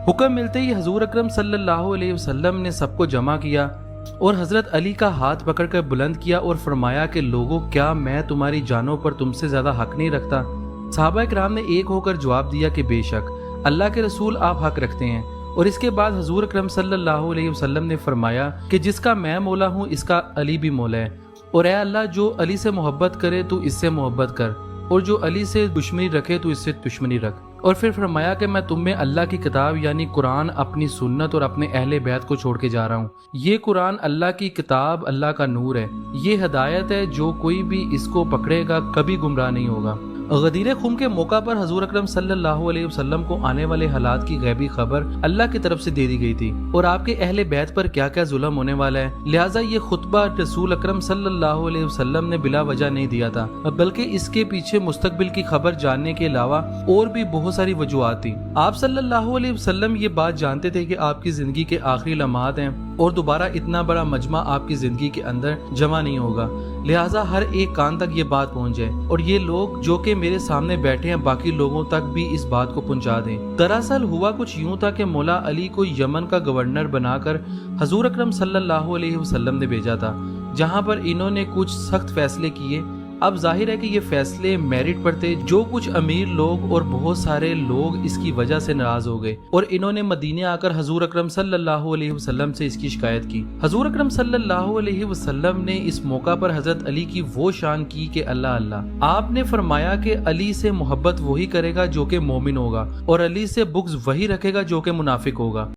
हुक्म मिलते ही हजूर अकरम सल्लल्लाहु अलैहि वसल्लम ने सबको जमा किया और हजरत अली का हाथ पकड़कर बुलंद किया और फरमाया कि लोगों, क्या मैं तुम्हारी जानों पर तुमसे ज्यादा हक नहीं रखता? सहाबा इकराम ने एक होकर जवाब दिया कि बेशक अल्लाह के रसूल, आप हक रखते हैं। और इसके बाद हजूर अकरम सल्लल्लाहु अलैहि वसल्लम ने फरमाया कि जिसका मैं मौला हूँ इसका अली भी मौला है, और ए अल्लाह, जो अली से मोहब्बत करे तू इससे मोहब्बत कर, और जो अली से दुश्मनी रखे तू इससे दुश्मनी रख। और फिर फरमाया कि मैं तुम्हें अल्लाह की किताब यानी कुरान, अपनी सुन्नत और अपने अहले बैत को छोड़ के जा रहा हूँ। ये कुरान अल्लाह की किताब, अल्लाह का नूर है, ये हिदायत है, जो कोई भी इसको पकड़ेगा कभी गुमराह नहीं होगा। गदीर खुम के मौका पर हजूर अकरम सल्लल्लाहु अलैहि वसल्लम को आने वाले हालात की गैबी खबर अल्लाह की तरफ से दे दी गई थी और आपके अहले बैत पर क्या क्या जुल्म होने वाला है। लिहाजा ये खुतबा रसूल अकरम सल्लल्लाहु अलैहि वसल्लम ने बिला वजह नहीं दिया था, बल्कि इसके पीछे मुस्तकबिल की खबर जानने के अलावा और भी बहुत सारी वजूहात थी। आप सल्लल्लाहु अलैहि वसल्लम ये बात जानते थे कि आपकी जिंदगी के आखिरी लम्हात हैं और दोबारा इतना बड़ा मजमा आपकी जिंदगी के अंदर जमा नहीं होगा, लिहाजा हर एक कान तक ये बात पहुंच जाए और ये लोग जो कि मेरे सामने बैठे हैं बाकी लोगों तक भी इस बात को पहुंचा दें। दरअसल हुआ कुछ यूं था कि मौला अली को यमन का गवर्नर बनाकर हजूर अकरम सल्लल्लाहु अलैहि वसल्लम ने भेजा था, जहां पर इन्होंने कुछ सख्त फैसले किए। अब जाहिर है कि ये फैसले मेरिट पर थे, जो कुछ अमीर लोग और बहुत सारे लोग इसकी वजह से नाराज हो गए और इन्होंने मदीने आकर हजूर अकरम सल्लल्लाहु अलैहि वसल्लम से इसकी शिकायत की। हजूर अकरम सल्लल्लाहु अलैहि वसल्लम ने इस मौका पर हजरत अली की वो शान की कि अल्लाह अल्लाह। आपने फरमाया कि अली से मोहब्बत वही करेगा जो कि मोमिन होगा और अली से बुग़्ज़ वही रखेगा जो कि मुनाफिक होगा।